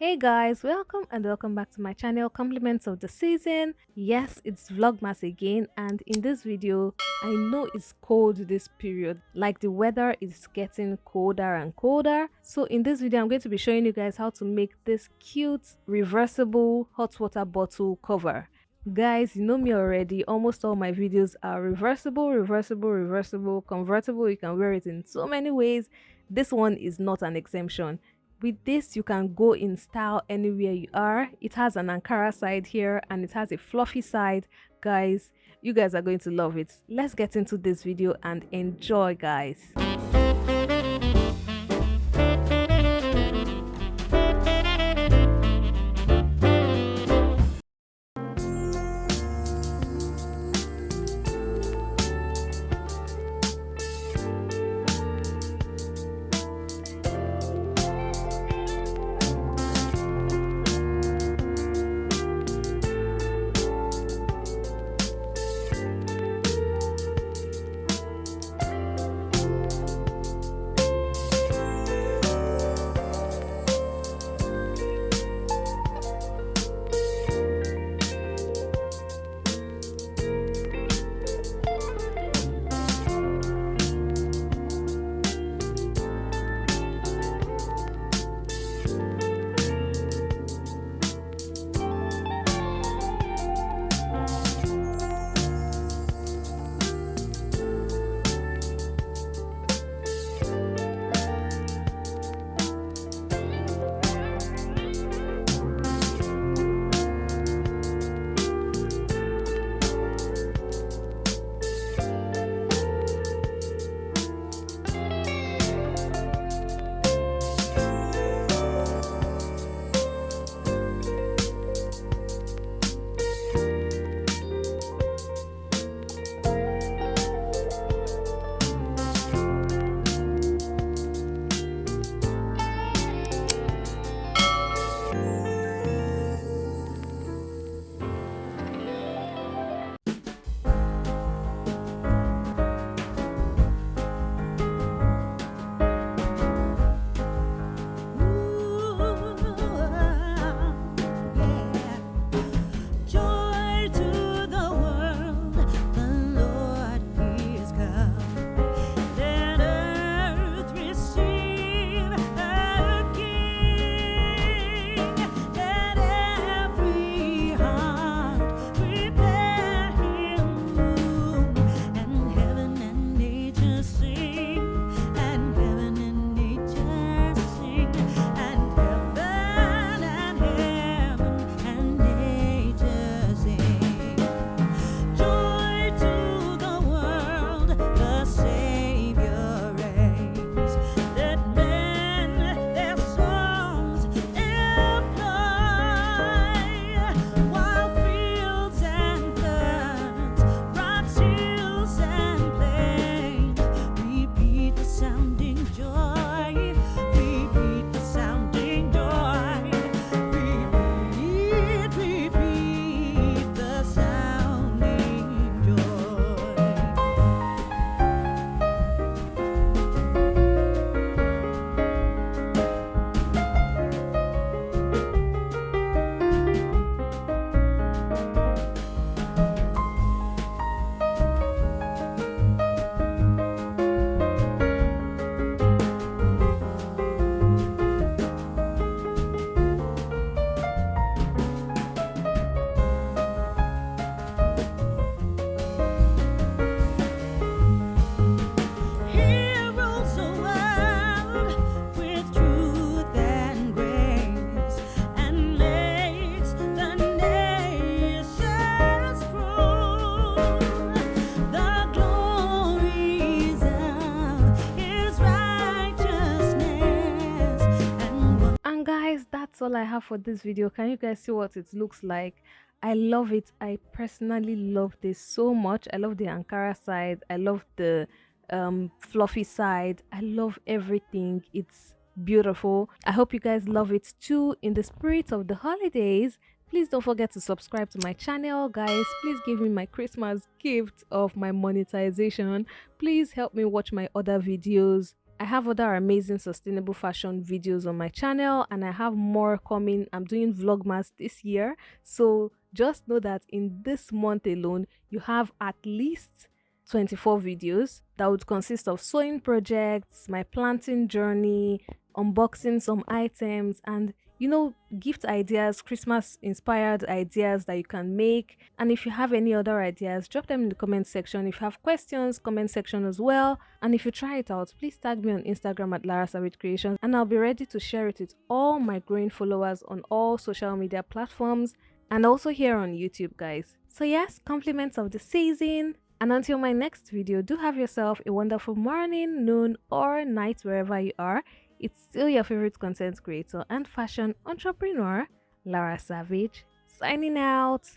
Hey guys, welcome back to my channel, compliments of the season. Yes, it's Vlogmas again, and in this video I know it's cold this period, like the weather is getting colder and colder. So in this video I'm going to be showing you guys how to make this cute reversible hot water bottle cover. Guys, you know me already, almost all my videos are reversible, convertible. You can wear it in so many ways. This one is not an exemption. With this, you can go in style anywhere you are. It has an Ankara side here and it has a fluffy side. Guys, you guys are going to love it. Let's get into this video and enjoy, guys. And guys, that's all I have for this video. Can you guys see what it looks like? I love it. I personally love this so much. I love the Ankara side. I love the fluffy side. I love everything. It's beautiful. I hope you guys love it too. In the spirit of the holidays, please don't forget to subscribe to my channel, guys. Please give me my Christmas gift of my monetization. Please help me watch my other videos. I have other amazing sustainable fashion videos on my channel, and I have more coming. I'm doing Vlogmas this year. So just know that in this month alone, you have at least 24 videos that would consist of sewing projects, my planting journey, unboxing some items, and gift ideas, Christmas inspired ideas that you can make. And if you have any other ideas, drop them in the comment section. If you have questions, comment section as well. And if you try it out, please tag me on Instagram at Lara Savage Creations, and I'll be ready to share it with all my growing followers on all social media platforms and also here on YouTube, guys. So yes, compliments of the season. And until my next video, do have yourself a wonderful morning, noon, or night wherever you are. It's still your favorite content creator and fashion entrepreneur, Lara Savage, signing out.